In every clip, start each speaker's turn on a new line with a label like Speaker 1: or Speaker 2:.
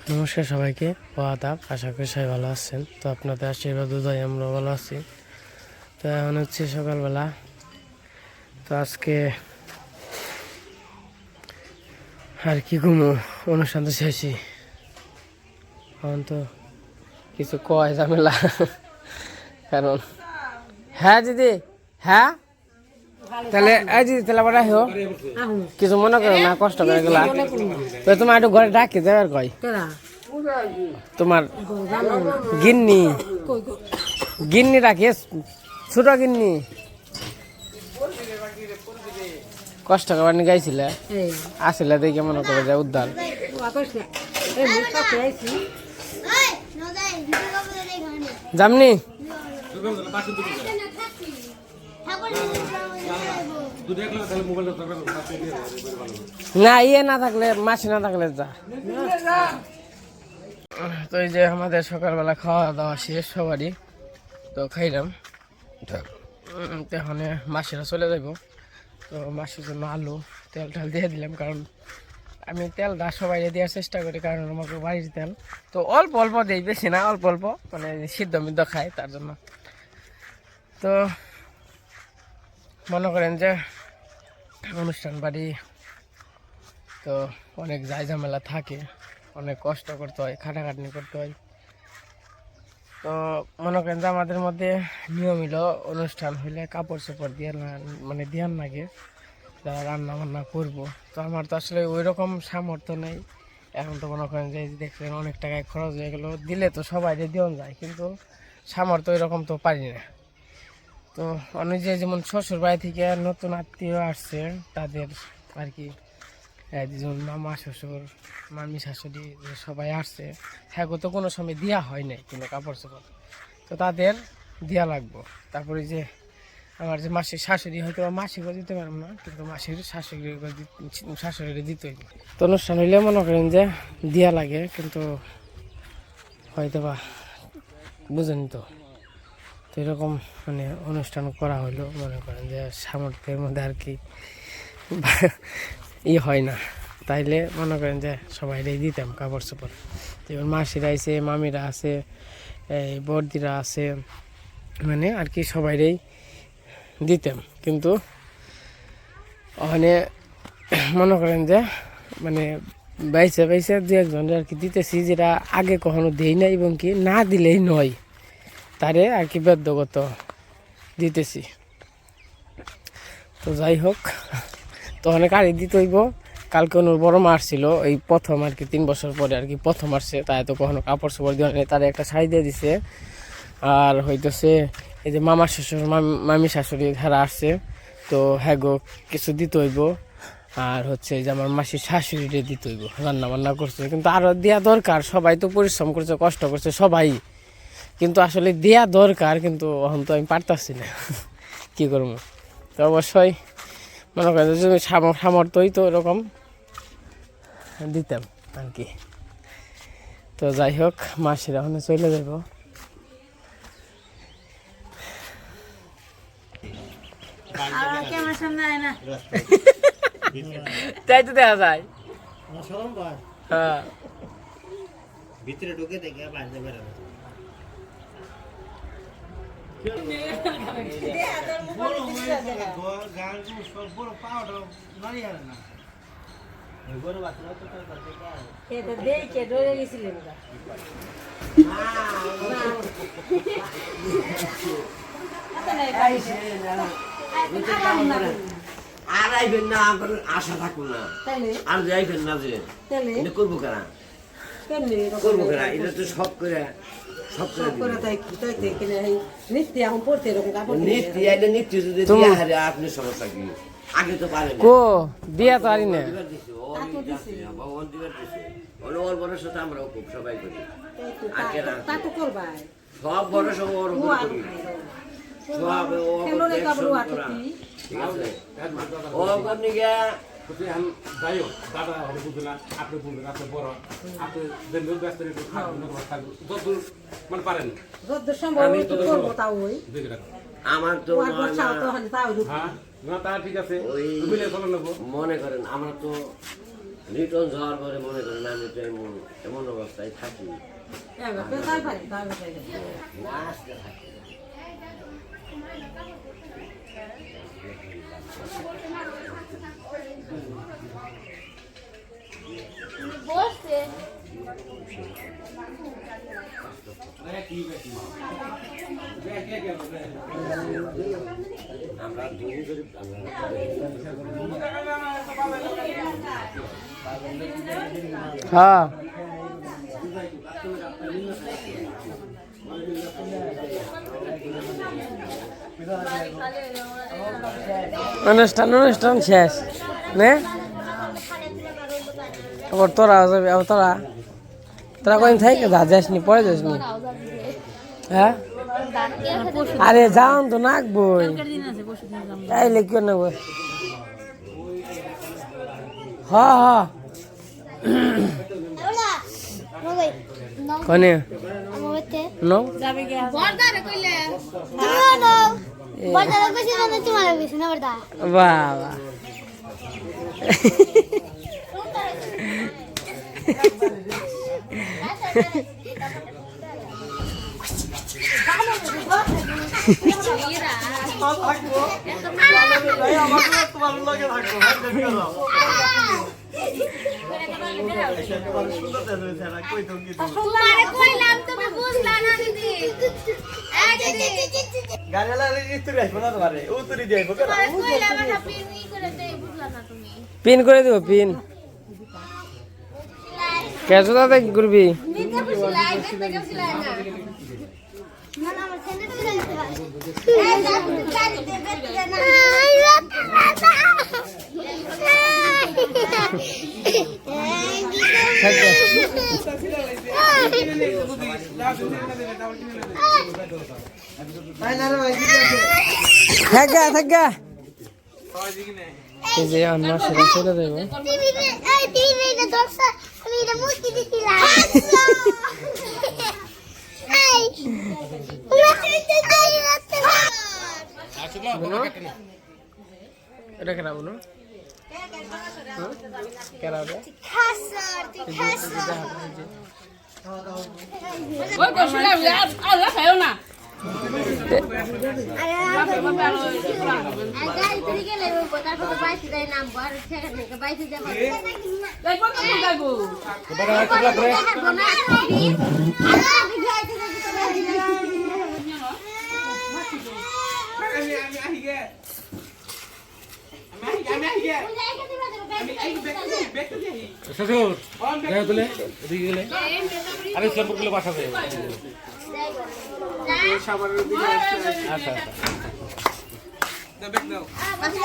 Speaker 1: নমস্কার সবাইকে ও আদাব, আশা করি সবাই ভালো আছেন। তো আপনাদের আশীর্বাদ উদয় আমরা ভালো আছি। তো এখন হচ্ছে সকালবেলা। তো আজকে আর কি ঘুমো, অনুষ্ঠান তো শেষই। এখন তো কিছু কয় ঝামেলা, কারণ হ্যাঁ দিদি, হ্যাঁ তাহলে এই দিদি তাহলে আবার আহিও, কিছু মনে করো না, কষ্ট করে গেলা। তো তোমার একটু ঘরে ডাকি দেওয়ার কয় তোমার গিন্নি গিন্নি রাখি, ছোট গিন্নি কষ্ট করবার নিয়ে গাইছিলে আসলে দেখে মনে করে যে উদ্যান যামনি না, ইয়ে না থাকলে, মাসি না থাকলে যা। তো এই যে আমাদের সকালবেলা খাওয়া দাওয়া শেষ সবারই, তো খাইলাম। এখন মাসিরা চলে যাব, তো মাসির জন্য আলু তেল ঠাল দিয়ে দিলাম, কারণ আমি তেলটা সবাই দেওয়ার চেষ্টা করি, কারণ আমাকে বাড়ির তেল তো অল্প অল্প দিই, বেশি না, অল্প অল্প, মানে সিদ্ধ মিদ্ধ খাই তার জন্য। তো মনে করেন যে অনুষ্ঠান বাড়ি তো অনেক ঝামেলা থাকে, অনেক কষ্ট করতে হয়, খাটাখাটনি করতে হয়। তো মনে করেন যে আমাদের মধ্যে নিয়ম হলো অনুষ্ঠান হইলে কাপড় চোপড় দিয়ে না, মানে দেওয়ার লাগে যারা রান্না বান্না করবো। তো আমার তো আসলে ওই রকম সামর্থ্য নেই। এখন তো মনে করেন যে দেখছেন অনেক টাকায় খরচ হয়ে গেলো, দিলে তো সবাই দেওয়া যায়, কিন্তু সামর্থ্য ওই রকম তো পারি না। তো অনেক যে যেমন শ্বশুর বাড়ি থেকে নতুন আত্মীয় আসছে, তাদের আর কি যেমন মামা শ্বশুর মামি শাশুড়ি সবাই আসছে, হ্যাঁ তো কোনো সময় দেওয়া হয় নাই কোনো কাপড় চোপড়, তো তাদের দেওয়া লাগবো। তারপরে যে আমার যে মাসির শাশুড়ি, হয়তো মাসিকেও দিতে পারবো না, কিন্তু মাসির শাশুড়িকে দিতে হইব। তো অনুষ্ঠান হইলে মনে করেন যে দেওয়া লাগে, কিন্তু হয়তো বা বুঝেনি তো, তো এরকম মানে অনুষ্ঠান করা হইলো, মনে করেন যে সামর্থ্যের মধ্যে আর কি হয় না, তাইলে মনে করেন যে সবাই দিতাম কাপড় চোপড়। যেমন মাসিরা আছে, মামিরা আছে, এই বর্দিরা আছে, মানে আর কি সবাইরেই দিতাম। কিন্তু ওখানে মনে করেন যে মানে বাইসে বাইসে দু একজনের আর কি দিতেছি, যেটা আগে কখনো দেই না, এবং কি না দিলেই নয়, তারে আর কি বাধ্যগত দিতেছি। তো যাই হোক, তো অনেক আগে দিতে হইব। কালকে ওর বড় মা আসছিল, এই প্রথম আর কি 3 বছর পরে আর কি প্রথম আসছে, তাই তো কখনো কাপড় চোপড় দেওয়া নেই, তার একটা শাড়ি দিয়ে দিছে। আর হইতেছে এই যে মামার শ্বশুর মামি শাশুড়ি যারা আসছে, তো হ্যাঁ গো কিছু দিতে হইব। আর হচ্ছে যে আমার মাসির শাশুড়িরে দিতে হইব, রান্না বান্না করছে, কিন্তু আরও দেওয়া দরকার, সবাই তো পরিশ্রম করছে, কষ্ট করছে সবাই, কিন্তু আসলে দেওয়া দরকার, কিন্তু এখন তো আমি পারতাছি না কী করবো। তো অবশ্যই মনে করেন যদি সামর্থ্যই তো এরকম দিতাম আর কি। তো যাই হোক, মাসিরা ওখানে চলে যাব। তাই তো দেখা যায়, হ্যাঁ
Speaker 2: ভিতরে ঢুকে দেখে বাইরে বেরোবে। আর আইবেন না, আশা থাকুন না, আর যাইবেন না, যে করবো কেনা করবো কেনা, এটা তো সব করে আপনি সমস্যা কি, আগে তো পারেন
Speaker 1: কো দিয়া তো আরি না,
Speaker 2: ভগবান দিবার দিচ্ছে, ওর বড়ের সাথে আমরাও খুব সবাই করি, সব বড় সব ওর করি, সব ঠিক আছে। ও আপনি গিয়া যাই হোক, দাদা হবে বুঝবে না, আপনি বুঝবেন, আপনি বড়, আপনি ব্যস্ত মানে পারেন, আমার তো না তা ঠিক আছে, মনে করেন আমরা তো লিটন যাওয়ার পরে মনে করেন আমি তো এমন অবস্থায় থাকি নাচতে থাকি আমরা দুই করে
Speaker 1: হ্যাঁ অনুষ্ঠান শেষ নে আবার তোরা যাবি আবার তোরা কদিন থাকে যাসনি পরে যাসনি হ্যাঁ আরে যাও তো নাকবই তাইলে কি নেব হ্যাঁ কনে নো বাবা পিন করে দেবো পিন কেসো দাদা কি করবি থাকা এই যে আমার সেটা চলে দেবো এটা কেনা বলো কেনা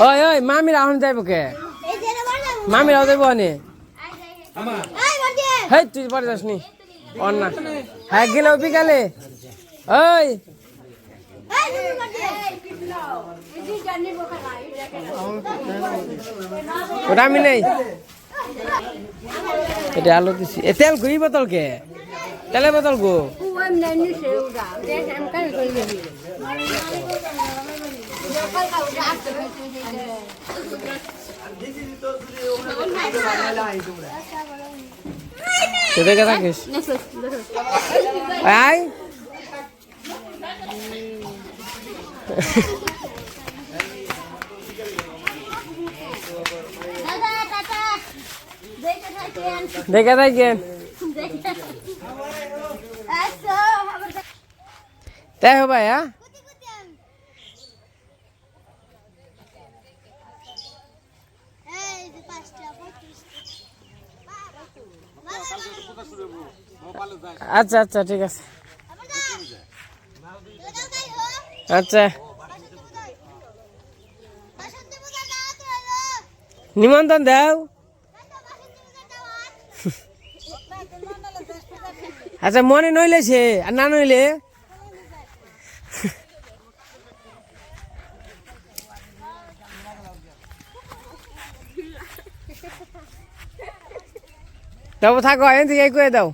Speaker 1: ওই ওই মামিরা এখন যাইব কে মামিরাও যাইব অনে হেই তুই পরে যাসনি অন্না হ্যাঁ গেলেও বিকালে ওই ওটা আমি নেই এটা আলো দিছি এ তেল গই বোতল কে তেলে বোতল গো দেখে থাকিস আয় দেখে থাকেন তাই হো ভাই হ্যাঁ আচ্ছা আচ্ছা ঠিক আছে আচ্ছা নিমন্ত্রণ দাও আচ্ছা মনে নইলে সে আর না নইলে তবু থাকো এন থেকে কয়ে দাও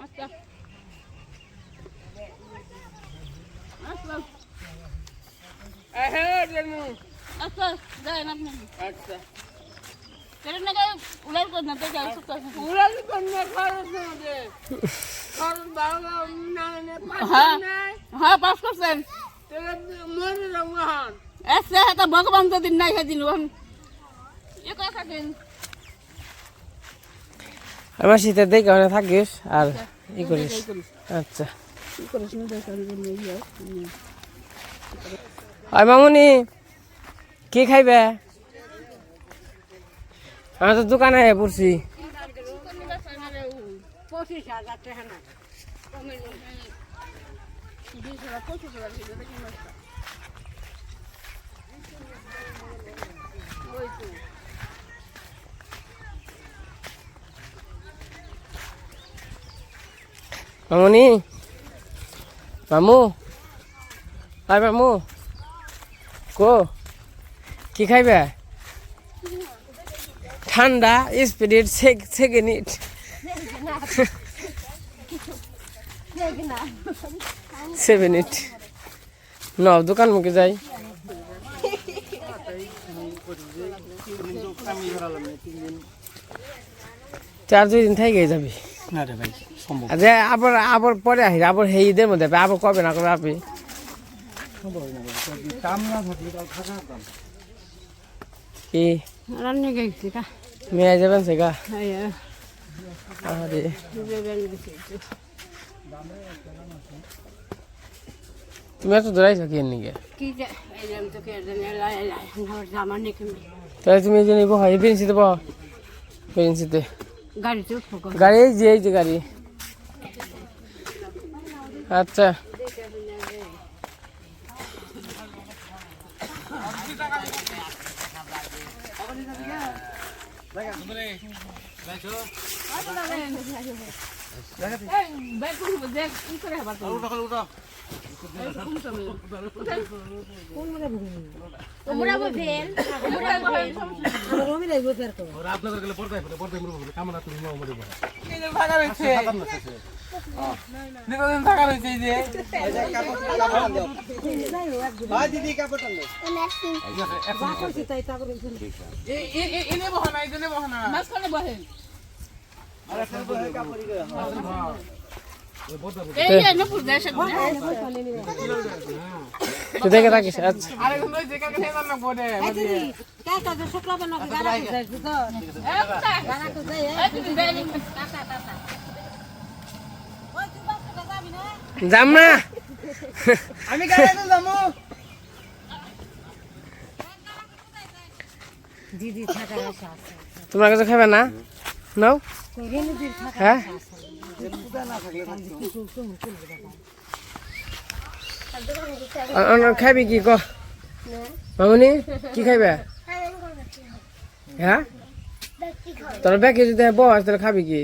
Speaker 3: আচ্ছা আচ্ছা আচ্ছা যাই না আপনি
Speaker 1: আচ্ছা
Speaker 3: কেন না উলার কর না তো যাই সব
Speaker 1: উড়াল কন্যা খরচ হবে খরচ বাবা না
Speaker 3: হ্যাঁ হ্যাঁ পাস করছেন
Speaker 1: মরে যাবো হান
Speaker 3: আচ্ছা তা ভগবান যদি নাই খাদিন এ কথা দিন
Speaker 1: আমার শীতে দেখে ওখানে থাকিস আর ই করিস আচ্ছা
Speaker 3: কি করিস না দেখ
Speaker 1: হয় মামুনি কি খাইবে আমি তো দোকানে পড়ছি
Speaker 3: 25,000 টাকা না কমে নেই 25,000 টাকা দেখি মাস্টার ওই তো
Speaker 1: মামুনি মামু হয় মামু কো কি খাইবে ঠান্ডা স্পিরিট সেকেন্ড ইট সেভেন ইট ন দোকান মুখে যাই চার দুই দিন থেকে যাবি
Speaker 4: না রে ভাই সম্ভব
Speaker 1: আচ্ছা আবার আবার পরে আসি আবার সেই ঈদের মধ্যে আবার কবে না কবে আপনি
Speaker 4: কাম না থাকলে তাও থাকা দাম
Speaker 1: কি
Speaker 3: রান্না গেছি কা
Speaker 1: মেয়ে যাবেন সে গা
Speaker 3: হ্যাঁ
Speaker 1: আরে তুমি এত দৌড়াইছো কি নিকে
Speaker 3: কি যে এলাম তো কে জামা নেই
Speaker 1: তাহলে তুমি এই যে নিবো হয় বেঞ্চিতে বহ বেঞ্চিতে
Speaker 3: গাড়িতে উঠবো
Speaker 1: গাড়ি এই যে গাড়ি আচ্ছা
Speaker 4: আপনাদের গেলে পর্দায় পড়ে পর্দায় মরবো বলে কামনা তুমি মাও মরে বলে
Speaker 1: থাকা রয়েছে দীর্ঘদিন থাকা রয়েছে এই যে
Speaker 4: দিদি কাপড় টানলে
Speaker 1: এনে বহানা এই জন্য বহানা
Speaker 3: মাঝখানে বহেন
Speaker 4: আর একটা কাপড় রে
Speaker 3: এই যে নপুর দেশে
Speaker 1: তুই দেখে থাকিস আচ্ছা
Speaker 4: আরে ওই যে কাকে খেয়ে না পড়ে
Speaker 1: যাম না
Speaker 4: আমি গাড়িতে যাবো
Speaker 1: তোমরা কিছু খাবে না নাও হ্যাঁ খাবি কি ক মামুনি কি খাইবে হ্যাঁ তোর ব্যাগে যদি বস তাহলে খাবি কি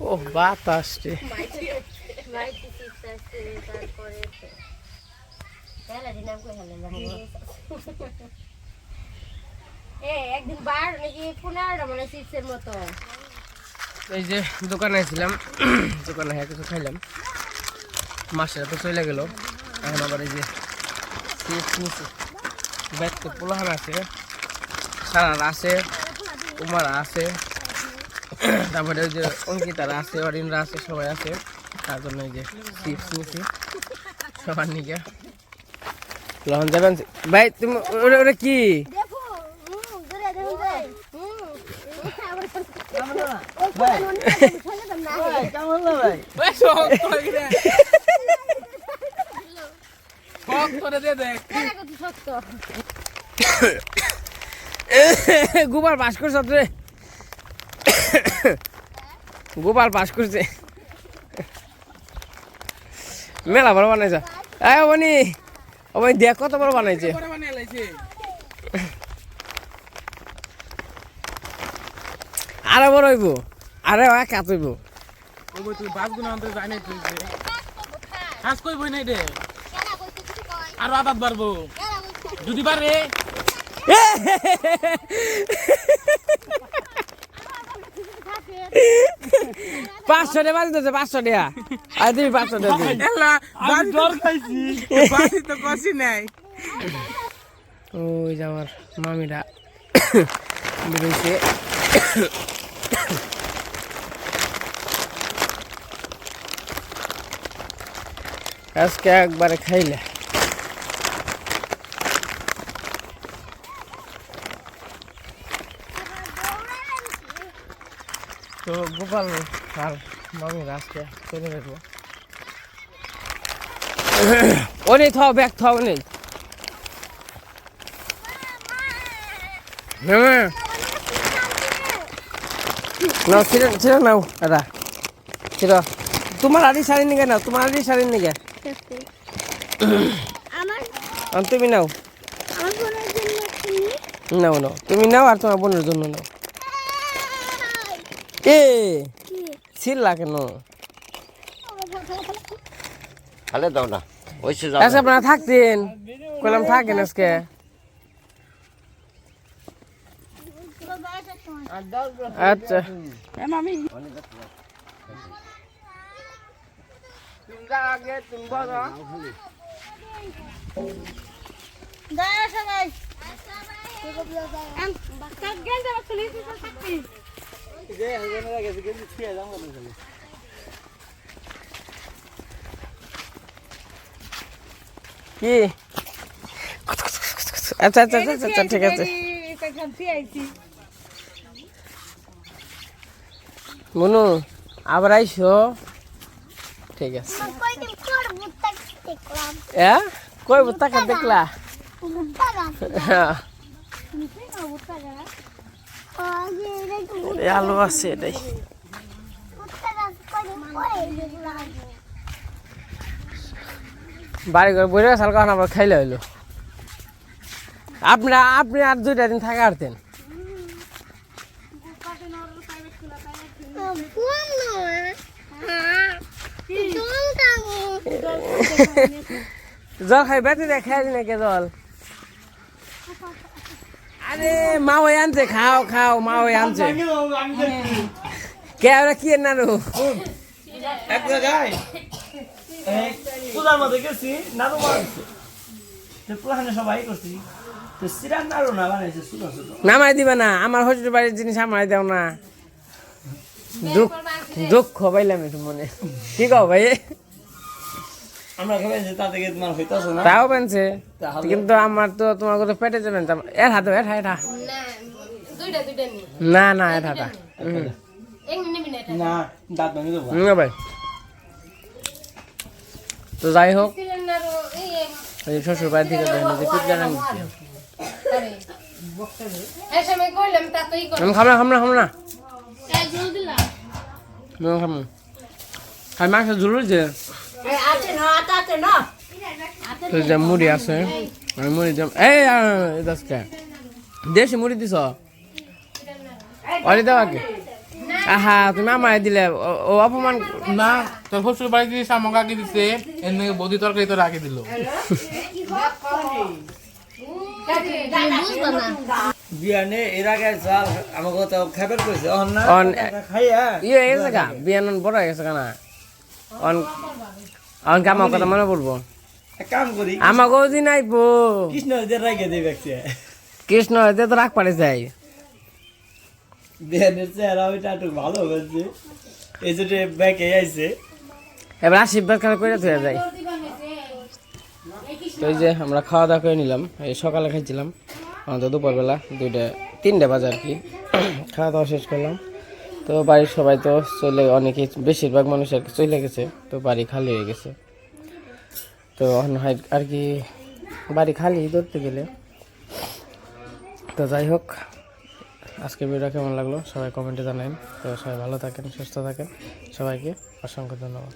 Speaker 1: ও বাতাসটি
Speaker 5: একদিন বার নাকি 15টা মানে চিপসের মতো
Speaker 1: এই যে দোকানে ছিলাম দোকানে কিছু খাইলাম মাসের তো চলে গেল এখন আবার এই যে চিপস নিচ্ছি ব্যাগতে পোলাহান আছে সারার আছে কুমার আছে তারপরে ওই যে অঙ্কিতারা আছে অরিনরা আছে সবাই আছে তার জন্য এই যে চিপস নিচ্ছি সবার নিকে লহন যাবেন ভাই তুমি ওটা ওটা কি
Speaker 5: দেখো দূরে দেখুন যাই
Speaker 4: কেমন না ভাই
Speaker 1: গোপাল পাস করছ রে গোপাল পাস করছে মেলা বড় বানাইছে আয় অবনি অবনি দেখ কত বড় বানাইছে আরে বড় হইব আরে কাত হইব
Speaker 4: তুই বাস গুলো আনতে যাই নাই তুই কাজ কইবই নাই রে আর আদাত বাড়বো যদি পারে
Speaker 1: 500 টাকা বাজি দিতে 500 টাকা আর তুমি 500 টাকা দিবি
Speaker 4: এলা বাজি ডর খাইছি বাজি তো কষি নাই
Speaker 1: ওই যে আমার মামিরা বেরোইছে আজকে একবারে খাইলে তো গোপাল আর মামিরা আজকে চলে যাবো অনেক থাও ব্যাগ থাও নেই নাও ছিড়া নাও দাদা ছিড়া তোমার আড়ি শাড়ি নিগে নাও তোমার আড়ি শাড়ি নিগে তুমি নাও নাও নাও তুমি নাও আর তোমার বোনের জন্য নাও এ ছিড়লা কেন
Speaker 2: তাহলে দাও না ওইসে যাও
Speaker 1: আচ্ছা আপনারা থাকতেন কইলাম থাকেন আজকে আচ্ছা
Speaker 3: মামি
Speaker 1: কি আচ্ছা আচ্ছা আচ্ছা আচ্ছা ঠিক আছে মনু আবার আইসো ঠিক আছে কই বুত্তা কে দেখলা আলু আছে এটাই বাড়ি ঘরে বইরে সাল কখন আবার খাইলে হইলো আপনি আর 2টা দিন থাকা আরতেন জল খাই বেতে দে খাই না কে জল আরে মা ওই আনছে খাও খাও মা ওই আনছে কে ওরা কি না রো
Speaker 6: এক জায়গায় পূজার মধ্যে গেছি নাড়ু বানাইছে পুরাখানে সবাই করছি তো সিরান নাড়ু না বানাইছে ছোট ছোট
Speaker 1: নামাই দিবা না আমার হজুর বাড়ির জিনিস আমায় দাও না দুঃখ পাইলাম একটু মনে কি কও ভাই
Speaker 6: আমরা খাইছি তা থেকে তোমার হইতাছে না
Speaker 1: তাও পেনছে কিন্তু আমার তো তোমার কথা পেটে যাবেন এর হাতে এর হাটা না না এর হাটা
Speaker 6: না দাঁত ভেঙে দেবো
Speaker 1: না ভাই তো যাই হোক এই শ্বশুর বাড়ি থেকে যে পিৎজা না খাম না আর মাংস ঝুল যে মুড়ি আছে মুড়ি এই দেশি মুড়ি দিছ অলি দেওয়া কি আহা তুমি আমায় দিলে ও অপমান
Speaker 4: না তোর শ্বশুর বাড়ি দিয়ে আমাকে আগে দিছে এর নাকি বৌদি তরকারি তো রাখে দিল
Speaker 6: বিয়ানে এর আগে চাল আমাকে তো খাবার কইছে অন না
Speaker 1: অন
Speaker 6: খাইয়া
Speaker 1: ইয়ে হয়ে গেছে গা বিয়ান বড় হয়ে গেছে না অন অন আমার কথা মনে পড়বো
Speaker 6: এক কাম করি
Speaker 1: আমাকেও দিন আইবো
Speaker 6: কৃষ্ণ এদের রাখে দেবে
Speaker 1: কৃষ্ণ এতে তো রাখ পারে যাই
Speaker 6: বিয়ানের চেহারা ওইটা একটু ভালো হয়েছে এই যে ব্যাকে আইছে
Speaker 1: এবার আশীর্বাদ খানে করে ধুয়ে যাই তো এই যে আমরা খাওয়া দাওয়া করে নিলাম এই সকালে খাইছিলাম আমাদের দুপুরবেলা 3টে বাজে আর কি খাওয়া দাওয়া শেষ করলাম তো বাড়ির সবাই তো চলে অনেকে বেশিরভাগ মানুষ আর কি চলে গেছে তো বাড়ি খালি হয়ে গেছে তো আর কি বাড়ি খালি ধরতে গেলে তো যাই হোক আজকের ভিডিও কেমন লাগলো সবাই কমেন্টে জানাবেন তো সবাই ভালো থাকেন সুস্থ থাকেন সবাইকে অসংখ্য ধন্যবাদ।